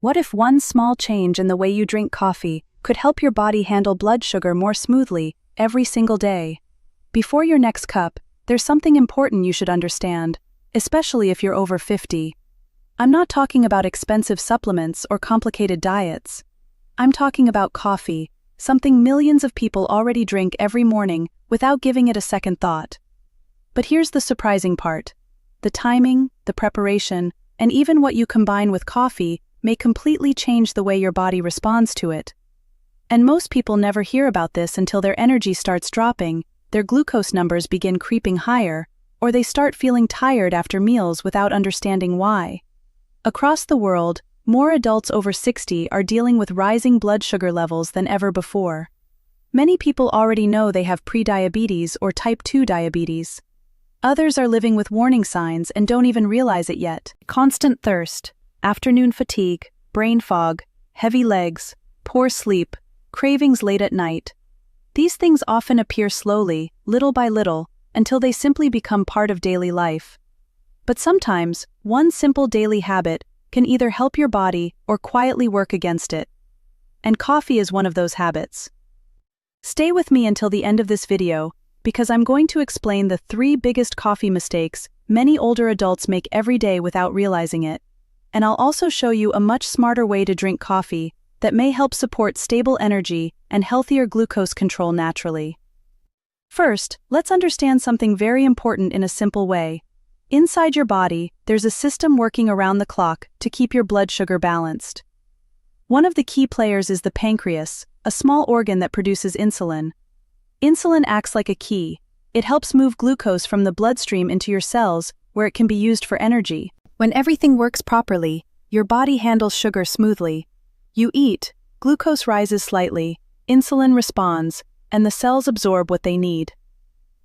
What if one small change in the way you drink coffee could help your body handle blood sugar more smoothly every single day? Before your next cup, there's something important you should understand, especially if you're over 50. I'm not talking about expensive supplements or complicated diets. I'm talking about coffee, something millions of people already drink every morning without giving it a second thought. But here's the surprising part. The timing, the preparation, and even what you combine with coffee may completely change the way your body responds to it. And most people never hear about this until their energy starts dropping, their glucose numbers begin creeping higher, or they start feeling tired after meals without understanding why. Across the world, more adults over 60 are dealing with rising blood sugar levels than ever before. Many people already know they have prediabetes or type 2 diabetes. Others are living with warning signs and don't even realize it yet. Constant thirst, afternoon fatigue, brain fog, heavy legs, poor sleep, cravings late at night. These things often appear slowly, little by little, until they simply become part of daily life. But sometimes, one simple daily habit can either help your body or quietly work against it. And coffee is one of those habits. Stay with me until the end of this video, because I'm going to explain the 3 biggest coffee mistakes many older adults make every day without realizing it. And I'll also show you a much smarter way to drink coffee that may help support stable energy and healthier glucose control naturally. First, let's understand something very important in a simple way. Inside your body, there's a system working around the clock to keep your blood sugar balanced. One of the key players is the pancreas, a small organ that produces insulin. Insulin acts like a key. It helps move glucose from the bloodstream into your cells, where it can be used for energy. When everything works properly, your body handles sugar smoothly. You eat, glucose rises slightly, insulin responds, and the cells absorb what they need.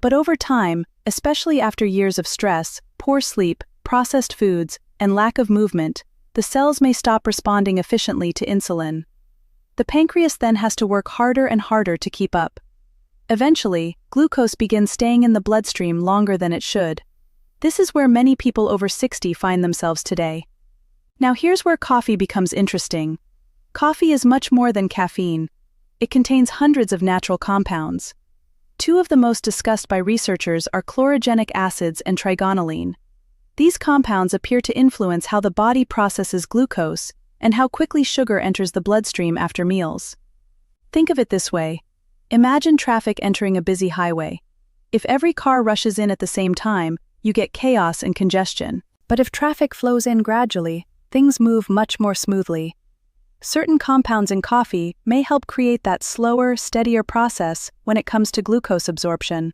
But over time, especially after years of stress, poor sleep, processed foods, and lack of movement, the cells may stop responding efficiently to insulin. The pancreas then has to work harder and harder to keep up. Eventually, glucose begins staying in the bloodstream longer than it should. This is where many people over 60 find themselves today. Now here's where coffee becomes interesting. Coffee is much more than caffeine. It contains hundreds of natural compounds. 2 of the most discussed by researchers are chlorogenic acids and trigonylene. These compounds appear to influence how the body processes glucose and how quickly sugar enters the bloodstream after meals. Think of it this way. Imagine traffic entering a busy highway. If every car rushes in at the same time, you get chaos and congestion. But if traffic flows in gradually, things move much more smoothly. Certain compounds in coffee may help create that slower, steadier process when it comes to glucose absorption.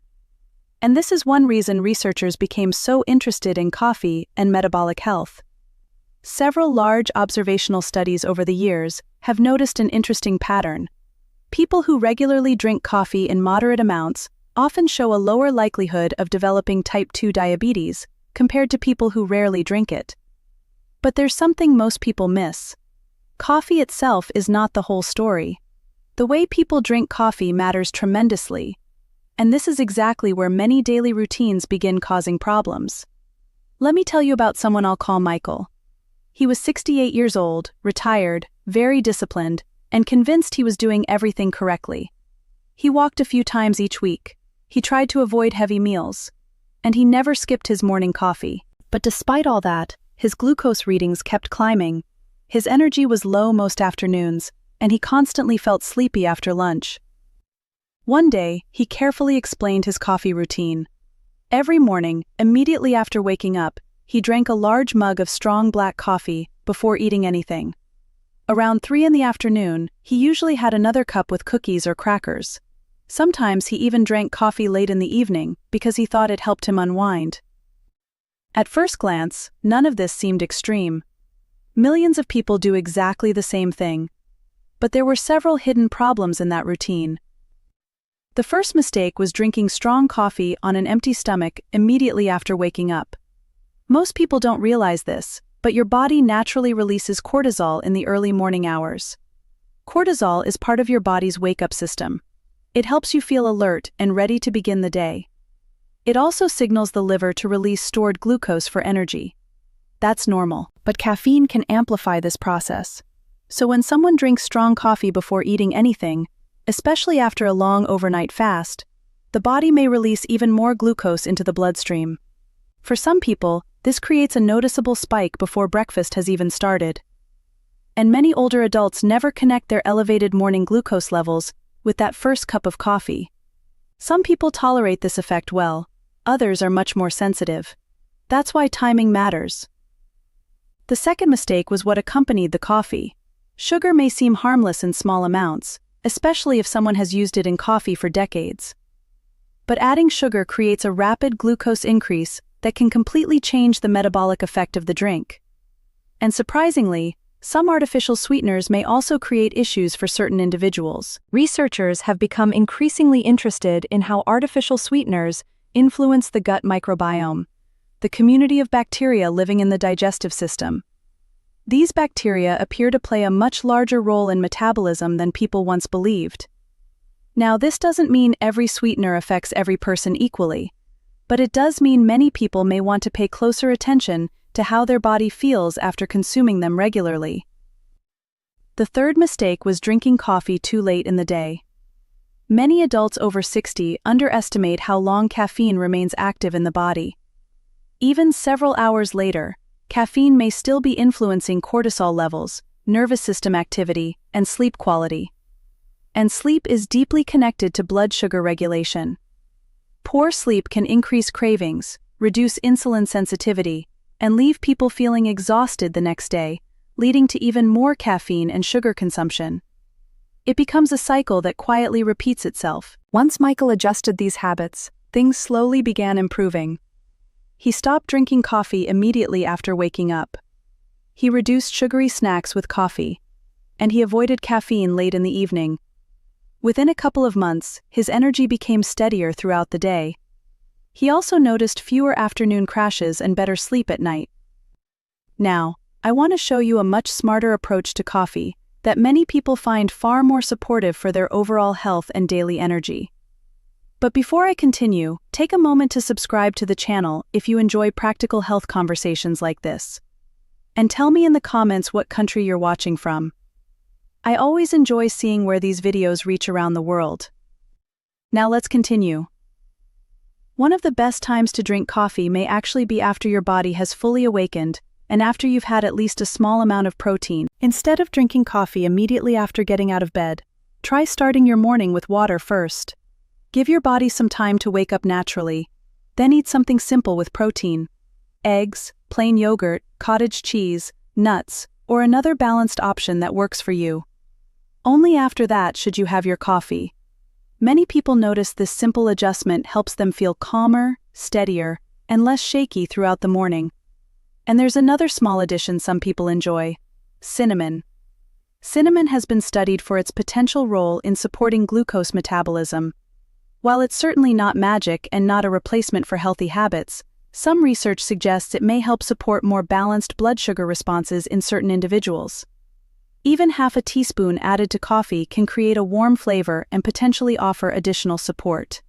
And this is one reason researchers became so interested in coffee and metabolic health. Several large observational studies over the years have noticed an interesting pattern. People who regularly drink coffee in moderate amounts often show a lower likelihood of developing type 2 diabetes compared to people who rarely drink it. But there's something most people miss. Coffee itself is not the whole story. The way people drink coffee matters tremendously. And this is exactly where many daily routines begin causing problems. Let me tell you about someone I'll call Michael. He was 68 years old, retired, very disciplined, and convinced he was doing everything correctly. He walked a few times each week. He tried to avoid heavy meals. And he never skipped his morning coffee. But despite all that, his glucose readings kept climbing. His energy was low most afternoons, and he constantly felt sleepy after lunch. One day, he carefully explained his coffee routine. Every morning, immediately after waking up, he drank a large mug of strong black coffee before eating anything. Around 3 in the afternoon, he usually had another cup with cookies or crackers. Sometimes he even drank coffee late in the evening because he thought it helped him unwind. At first glance, none of this seemed extreme. Millions of people do exactly the same thing. But there were several hidden problems in that routine. The first mistake was drinking strong coffee on an empty stomach immediately after waking up. Most people don't realize this, but your body naturally releases cortisol in the early morning hours. Cortisol is part of your body's wake-up system. It helps you feel alert and ready to begin the day. It also signals the liver to release stored glucose for energy. That's normal, but caffeine can amplify this process. So when someone drinks strong coffee before eating anything, especially after a long overnight fast, the body may release even more glucose into the bloodstream. For some people, this creates a noticeable spike before breakfast has even started. And many older adults never connect their elevated morning glucose levels with that first cup of coffee. Some people tolerate this effect well, others are much more sensitive. That's why timing matters. The second mistake was what accompanied the coffee. Sugar may seem harmless in small amounts, especially if someone has used it in coffee for decades. But adding sugar creates a rapid glucose increase that can completely change the metabolic effect of the drink. And surprisingly, some artificial sweeteners may also create issues for certain individuals. Researchers have become increasingly interested in how artificial sweeteners influence the gut microbiome, the community of bacteria living in the digestive system. These bacteria appear to play a much larger role in metabolism than people once believed. Now, this doesn't mean every sweetener affects every person equally, but it does mean many people may want to pay closer attention to how their body feels after consuming them regularly. The third mistake was drinking coffee too late in the day. Many adults over 60 underestimate how long caffeine remains active in the body. Even several hours later, caffeine may still be influencing cortisol levels, nervous system activity, and sleep quality. And sleep is deeply connected to blood sugar regulation. Poor sleep can increase cravings, reduce insulin sensitivity, and leave people feeling exhausted the next day, leading to even more caffeine and sugar consumption. It becomes a cycle that quietly repeats itself. Once Michael adjusted these habits, things slowly began improving. He stopped drinking coffee immediately after waking up. He reduced sugary snacks with coffee, and he avoided caffeine late in the evening. Within a couple of months, his energy became steadier throughout the day. He also noticed fewer afternoon crashes and better sleep at night. Now, I want to show you a much smarter approach to coffee that many people find far more supportive for their overall health and daily energy. But before I continue, take a moment to subscribe to the channel if you enjoy practical health conversations like this. And tell me in the comments what country you're watching from. I always enjoy seeing where these videos reach around the world. Now let's continue. One of the best times to drink coffee may actually be after your body has fully awakened and after you've had at least a small amount of protein. Instead of drinking coffee immediately after getting out of bed, try starting your morning with water first. Give your body some time to wake up naturally, then eat something simple with protein. Eggs, plain yogurt, cottage cheese, nuts, or another balanced option that works for you. Only after that should you have your coffee. Many people notice this simple adjustment helps them feel calmer, steadier, and less shaky throughout the morning. And there's another small addition some people enjoy: cinnamon. Cinnamon has been studied for its potential role in supporting glucose metabolism. While it's certainly not magic and not a replacement for healthy habits, some research suggests it may help support more balanced blood sugar responses in certain individuals. Even half a teaspoon added to coffee can create a warm flavor and potentially offer additional support.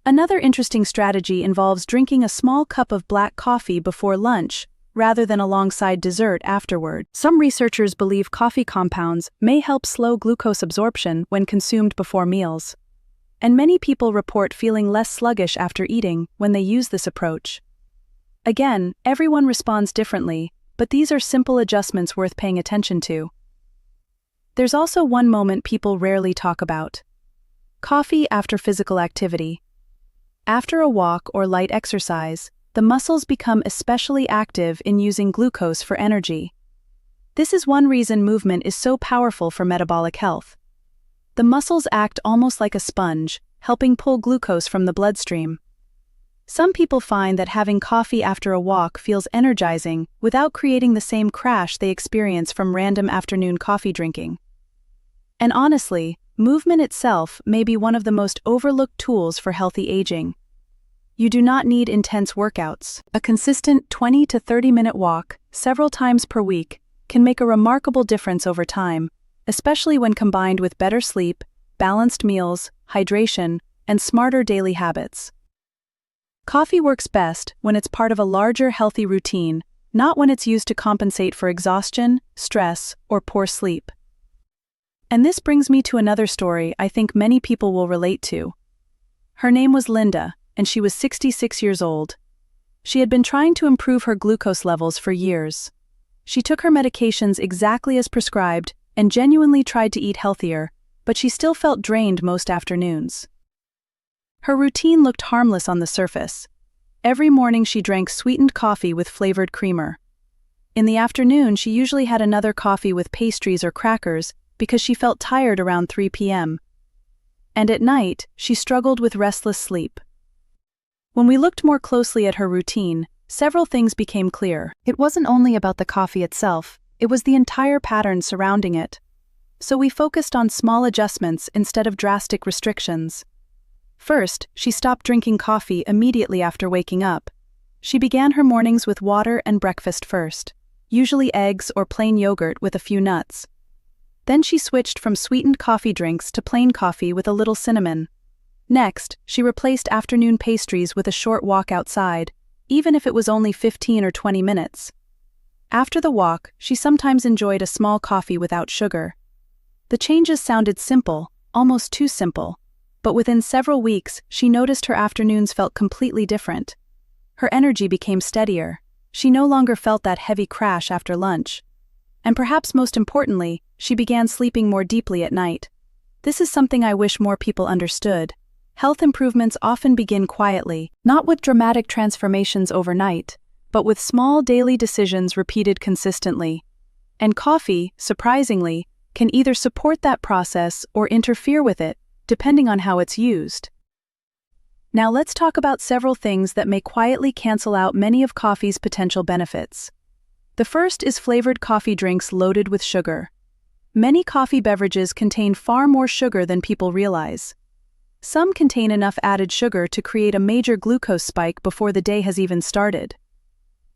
Another interesting strategy involves drinking a small cup of black coffee before lunch, rather than alongside dessert afterward. Some researchers believe coffee compounds may help slow glucose absorption when consumed before meals. And many people report feeling less sluggish after eating when they use this approach. Again, everyone responds differently, but these are simple adjustments worth paying attention to. There's also one moment people rarely talk about: coffee after physical activity. After a walk or light exercise, the muscles become especially active in using glucose for energy. This is one reason movement is so powerful for metabolic health. The muscles act almost like a sponge, helping pull glucose from the bloodstream. Some people find that having coffee after a walk feels energizing without creating the same crash they experience from random afternoon coffee drinking. And honestly, movement itself may be one of the most overlooked tools for healthy aging. You do not need intense workouts. A consistent 20 to 30-minute walk, several times per week, can make a remarkable difference over time, especially when combined with better sleep, balanced meals, hydration, and smarter daily habits. Coffee works best when it's part of a larger healthy routine, not when it's used to compensate for exhaustion, stress, or poor sleep. And this brings me to another story I think many people will relate to. Her name was Linda, and she was 66 years old. She had been trying to improve her glucose levels for years. She took her medications exactly as prescribed and genuinely tried to eat healthier, but she still felt drained most afternoons. Her routine looked harmless on the surface. Every morning she drank sweetened coffee with flavored creamer. In the afternoon she usually had another coffee with pastries or crackers because she felt tired around 3 p.m. And at night, she struggled with restless sleep. When we looked more closely at her routine, several things became clear. It wasn't only about the coffee itself, it was the entire pattern surrounding it. So we focused on small adjustments instead of drastic restrictions. First, she stopped drinking coffee immediately after waking up. She began her mornings with water and breakfast first, usually eggs or plain yogurt with a few nuts. Then she switched from sweetened coffee drinks to plain coffee with a little cinnamon. Next, she replaced afternoon pastries with a short walk outside, even if it was only 15 or 20 minutes. After the walk, she sometimes enjoyed a small coffee without sugar. The changes sounded simple, almost too simple, but within several weeks, she noticed her afternoons felt completely different. Her energy became steadier. She no longer felt that heavy crash after lunch. And perhaps most importantly, she began sleeping more deeply at night. This is something I wish more people understood. Health improvements often begin quietly, not with dramatic transformations overnight, but with small daily decisions repeated consistently. And coffee, surprisingly, can either support that process or interfere with it, depending on how it's used. Now let's talk about several things that may quietly cancel out many of coffee's potential benefits. The first is flavored coffee drinks loaded with sugar. Many coffee beverages contain far more sugar than people realize. Some contain enough added sugar to create a major glucose spike before the day has even started.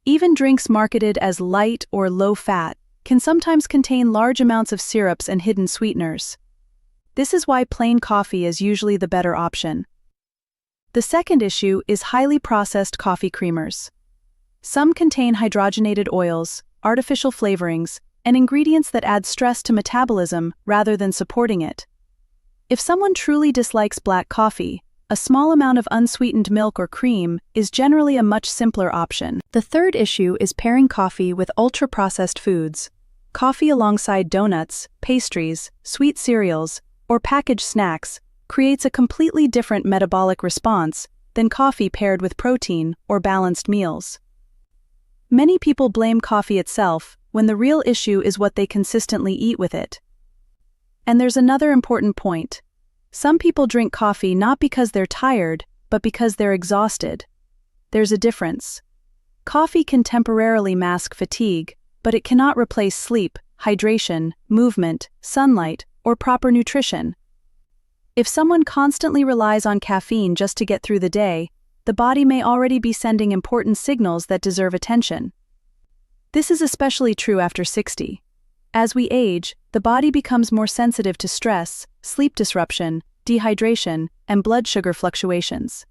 Even drinks marketed as light or low-fat can sometimes contain large amounts of syrups and hidden sweeteners. This is why plain coffee is usually the better option. The second issue is highly processed coffee creamers. Some contain hydrogenated oils, artificial flavorings, and ingredients that add stress to metabolism rather than supporting it. If someone truly dislikes black coffee, a small amount of unsweetened milk or cream is generally a much simpler option. The third issue is pairing coffee with ultra-processed foods. Coffee alongside donuts, pastries, sweet cereals, or packaged snacks creates a completely different metabolic response than coffee paired with protein or balanced meals. Many people blame coffee itself when the real issue is what they consistently eat with it. And there's another important point. Some people drink coffee not because they're tired, but because they're exhausted. There's a difference. Coffee can temporarily mask fatigue, but it cannot replace sleep, hydration, movement, sunlight, or proper nutrition. If someone constantly relies on caffeine just to get through the day, the body may already be sending important signals that deserve attention. This is especially true after 60. As we age, the body becomes more sensitive to stress, sleep disruption, dehydration, and blood sugar fluctuations.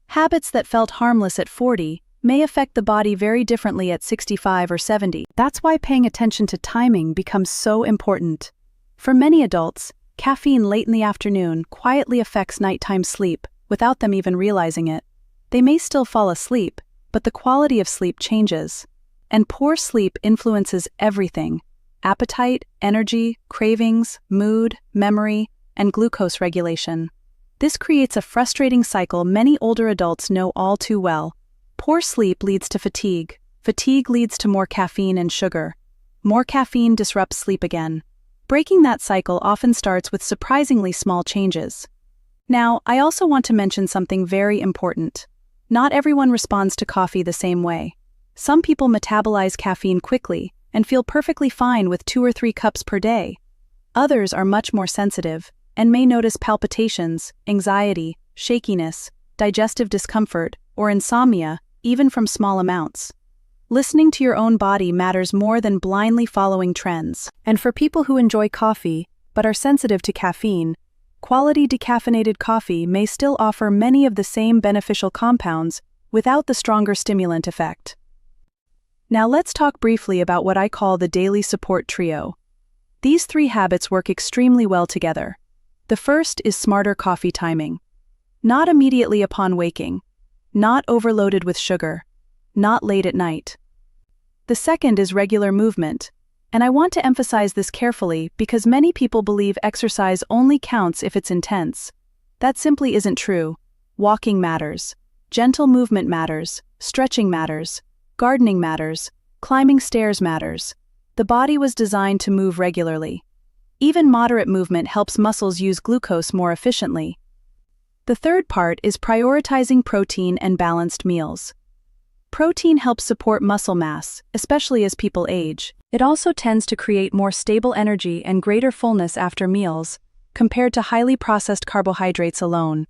Habits that felt harmless at 40 may affect the body very differently at 65 or 70. That's why paying attention to timing becomes so important. For many adults, caffeine late in the afternoon quietly affects nighttime sleep without them even realizing it. They may still fall asleep, but the quality of sleep changes. And poor sleep influences everything: appetite, energy, cravings, mood, memory, and glucose regulation. This creates a frustrating cycle many older adults know all too well. Poor sleep leads to fatigue. Fatigue leads to more caffeine and sugar. More caffeine disrupts sleep again. Breaking that cycle often starts with surprisingly small changes. Now, I also want to mention something very important. Not everyone responds to coffee the same way. Some people metabolize caffeine quickly and feel perfectly fine with 2 or 3 cups per day. Others are much more sensitive and may notice palpitations, anxiety, shakiness, digestive discomfort, or insomnia, even from small amounts. Listening to your own body matters more than blindly following trends. And for people who enjoy coffee but are sensitive to caffeine, quality decaffeinated coffee may still offer many of the same beneficial compounds without the stronger stimulant effect. Now let's talk briefly about what I call the daily support trio. These 3 habits work extremely well together. The first is smarter coffee timing. Not immediately upon waking. Not overloaded with sugar. Not late at night. The second is regular movement. And I want to emphasize this carefully because many people believe exercise only counts if it's intense. That simply isn't true. Walking matters. Gentle movement matters. Stretching matters. Gardening matters. Climbing stairs matters. The body was designed to move regularly. Even moderate movement helps muscles use glucose more efficiently. The third part is prioritizing protein and balanced meals. Protein helps support muscle mass, especially as people age. It also tends to create more stable energy and greater fullness after meals, compared to highly processed carbohydrates alone.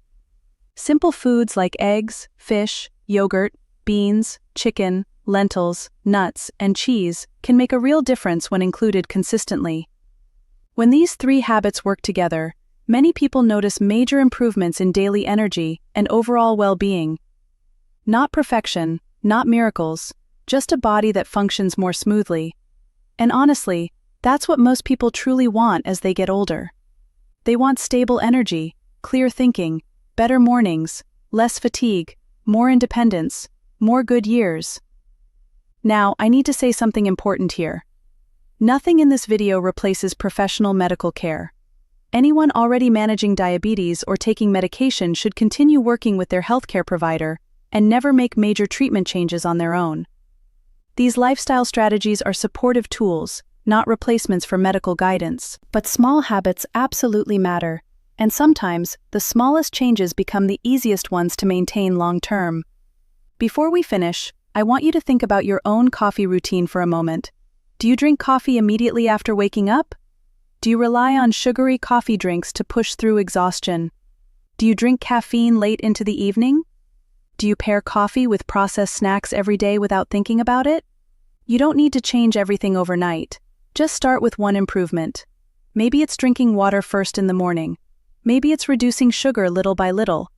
Simple foods like eggs, fish, yogurt, beans, chicken, lentils, nuts, and cheese can make a real difference when included consistently. When these 3 habits work together, many people notice major improvements in daily energy and overall well-being. Not perfection, not miracles, just a body that functions more smoothly. And honestly, that's what most people truly want as they get older. They want stable energy, clear thinking, better mornings, less fatigue, more independence, more good years. Now, I need to say something important here. Nothing in this video replaces professional medical care. Anyone already managing diabetes or taking medication should continue working with their healthcare provider and never make major treatment changes on their own. These lifestyle strategies are supportive tools, not replacements for medical guidance. But small habits absolutely matter, and sometimes the smallest changes become the easiest ones to maintain long-term. Before we finish, I want you to think about your own coffee routine for a moment. Do you drink coffee immediately after waking up? Do you rely on sugary coffee drinks to push through exhaustion? Do you drink caffeine late into the evening? Do you pair coffee with processed snacks every day without thinking about it? You don't need to change everything overnight. Just start with one improvement. Maybe it's drinking water first in the morning. Maybe it's reducing sugar little by little.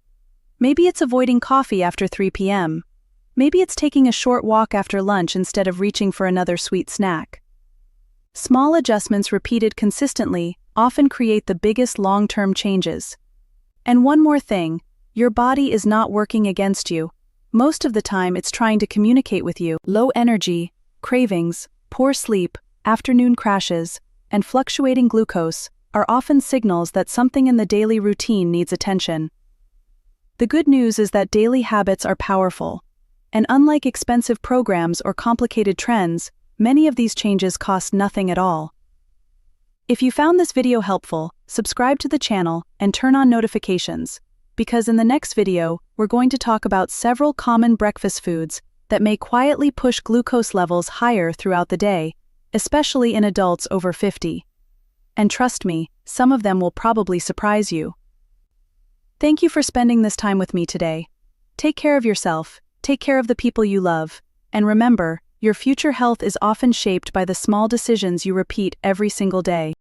Maybe it's avoiding coffee after 3 p.m. Maybe it's taking a short walk after lunch instead of reaching for another sweet snack. Small adjustments repeated consistently often create the biggest long-term changes. And one more thing, your body is not working against you. Most of the time it's trying to communicate with you. Low energy, cravings, poor sleep, afternoon crashes, and fluctuating glucose are often signals that something in the daily routine needs attention. The good news is that daily habits are powerful, and unlike expensive programs or complicated trends, many of these changes cost nothing at all. If you found this video helpful, subscribe to the channel and turn on notifications, because in the next video, we're going to talk about several common breakfast foods that may quietly push glucose levels higher throughout the day, especially in adults over 50. And trust me, some of them will probably surprise you. Thank you for spending this time with me today. Take care of yourself, take care of the people you love, and remember, your future health is often shaped by the small decisions you repeat every single day.